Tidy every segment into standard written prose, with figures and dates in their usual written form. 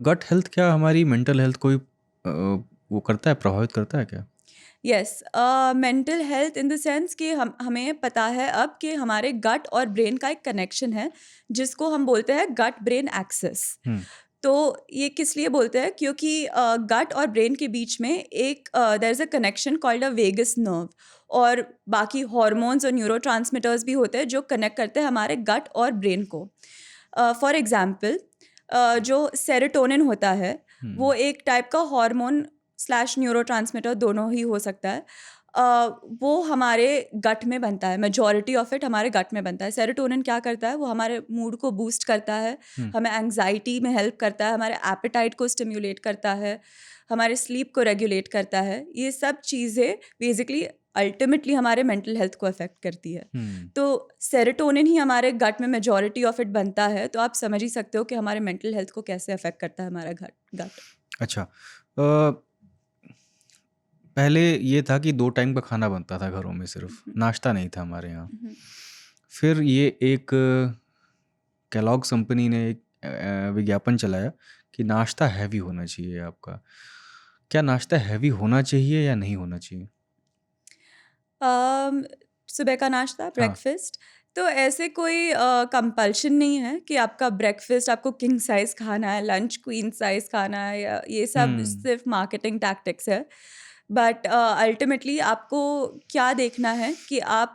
Gut health क्या हमारी mental health को वो करता है, प्रभावित करता है क्या? Yes, mental health in the sense कि हमें पता है अब कि हमारे गट और ब्रेन का एक कनेक्शन है जिसको हम बोलते हैं गट ब्रेन एक्सिस। हुँ, तो ये किस लिए बोलते हैं? क्योंकि गट और ब्रेन के बीच में एक there is a connection called a vagus nerve, और बाकी हार्मोन्स और न्यूरोट्रांसमीटर्स भी होते हैं जो कनेक्ट करते हैं हमारे गट और ब्रेन को। फॉर एग्जांपल, जो सेरोटोनिन होता है वो हुँ, एक टाइप का हार्मोन स्लैश न्यूरोट्रांसमीटर दोनों ही हो सकता है। वो हमारे गट में बनता है, मेजॉरिटी ऑफ इट हमारे गट में बनता है। सेरोटोनिन क्या करता है? वो हमारे मूड को बूस्ट करता है, हुँ, हमें एंग्जाइटी में हेल्प करता है, हमारे एपेटाइट को स्टिम्युलेट करता है, हमारे स्लीप को रेगुलेट करता है। ये सब चीज़ें बेसिकली अल्टीमेटली हमारे मेंटल हेल्थ को अफेक्ट करती है। हुँ। तो सेरोटोनिन ही हमारे गट में मेजॉरिटी ऑफ इट बनता है, तो आप समझ ही सकते हो कि हमारे मेंटल हेल्थ को कैसे अफेक्ट करता है हमारा गट। अच्छा, पहले ये था कि 2 टाइम का खाना बनता था घरों में सिर्फ़, हम्म, नाश्ता नहीं था हमारे यहाँ। हम्म, फिर ये एक केलॉग्स कंपनी ने एक विज्ञापन चलाया कि नाश्ता हैवी होना चाहिए आपका। क्या नाश्ता हैवी होना चाहिए या नहीं होना चाहिए? अम, सुबह का नाश्ता, हाँ। ब्रेकफास्ट, तो ऐसे कोई कंपल्शन नहीं है कि आपका ब्रेकफास्ट आपको किंग साइज खाना है, लंच क्वीन साइज खाना है, या ये सब हुँ, सिर्फ मार्केटिंग टैक्टिक्स है। बट अल्टीमेटली आपको क्या देखना है कि आप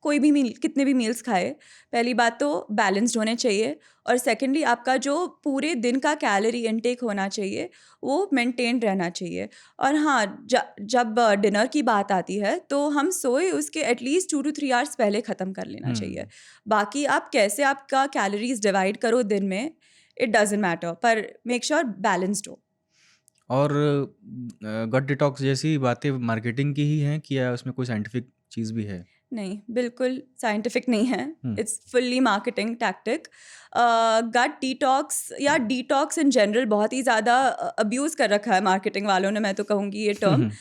कोई भी मील, कितने भी मील्स खाए, पहली बात तो बैलेंस्ड होने चाहिए, और सेकेंडली आपका जो पूरे दिन का कैलोरी इनटेक होना चाहिए वो मेंटेन रहना चाहिए। और हाँ, जब डिनर की बात आती है तो हम सोए उसके एटलीस्ट 2 to 3 आवर्स पहले ख़त्म कर लेना चाहिए। हुँ। बाकी आप कैसे आपका कैलोरीज डिवाइड करो दिन में, इट डजेंट मैटर, पर मेक श्योर बैलेंस्ड हो। और गट डिटॉक्स जैसी बातें मार्केटिंग की ही हैं कि या उसमें कोई साइंटिफिक चीज़ भी है? नहीं, बिल्कुल साइंटिफिक नहीं है। Hmm, it's fully marketing tactic. Gut detox या डिटॉक्स इन जनरल बहुत ही ज़्यादा अब्यूज़ कर रखा है मार्केटिंग वालों ने, मैं तो कहूँगी ये हुँ, टर्म। हुँ,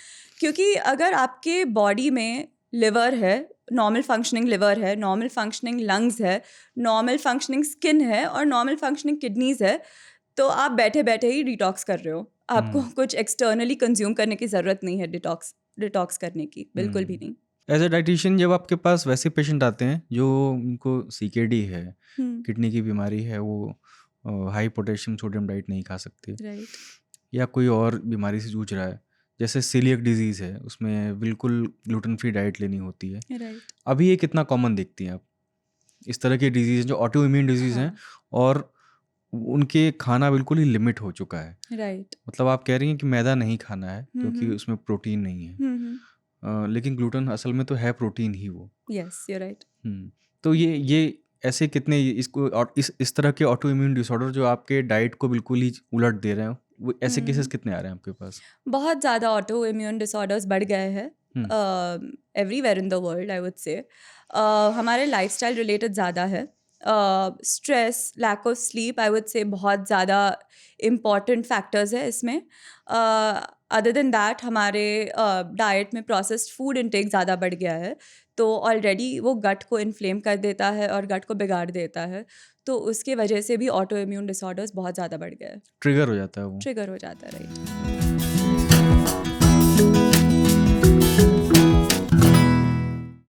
क्योंकि अगर आपके बॉडी में लिवर है, नॉर्मल फंक्शनिंग लिवर है, नॉर्मल फंक्शनिंग लंग्स है, नॉर्मल फंक्शनिंग स्किन है और नॉर्मल फंक्शनिंग किडनीज़ है, तो आप बैठे-बैठे ही डिटॉक्स कर रहे हो। आपको हुँ, कुछ एक्सटर्नली कंज़्यूम करने की ज़रूरत नहीं है डिटॉक्स डिटॉक्स करने की, बिल्कुल भी हुँ। नहीं। एज़ अ डायटीशियन जब आपके पास वैसे पेशेंट आते हैं जो उनको सीकेडी है, हुँ, किडनी की बीमारी है, वो हाई पोटेशियम सोडियम डाइट नहीं खा सकते राइट, या कोई और बीमारी से जूझ रहा है, जैसे सीलिएक डिज़ीज़ है, उसमें बिल्कुल ग्लूटेन फ्री डाइट लेनी होती है। राइट। अभी ये कितना कॉमन देखती हैं आप? इस तरह के डिज़ीज़ जो ऑटो इम्यून डिज़ीज़ हैं हाँ, और उनके खाना बिल्कुल ही लिमिट हो चुका है। राइट। मतलब आप कह रही हैं कि मैदा नहीं खाना है हुँ, क्योंकि हुँ। उसमें प्रोटीन नहीं है। हुँ, हुँ। लेकिन ग्लूटेन असल में तो है प्रोटीन ही वो। Yes, you are right. Hmm. तो ये ऐसे कितने इसको और इस तरह के ऑटो इम्यून डिसऑर्डर जो आपके डाइट को बिल्कुल ही उलट दे रहे हो, वो ऐसे केसेस हुँ। कितने आ रहे हैं आपके पास? बहुत ज़्यादा ऑटो इम्यून डिसऑर्डर्स बढ़ गए हैं hmm, everywhere in the world, I would say. हमारे लाइफ़स्टाइल रिलेटेड ज़्यादा है। Stress, lack of sleep, I would say बहुत ज़्यादा इम्पोर्टेंट फैक्टर्स है इसमें। अदर देन दैट हमारे डाइट में प्रोसेस्ड फूड इंटेक ज़्यादा बढ़ गया है, तो ऑलरेडी वो गट को इन्फ्लेम कर देता है और गट को बिगाड़ देता है। तो उसकी वजह से भी ऑटो इम्यून डिसऑर्डर्स बहुत ज़्यादा बढ़ गए हैं। ट्रिगर हो जाता है वो। ट्रिगर हो जाता है, राइट।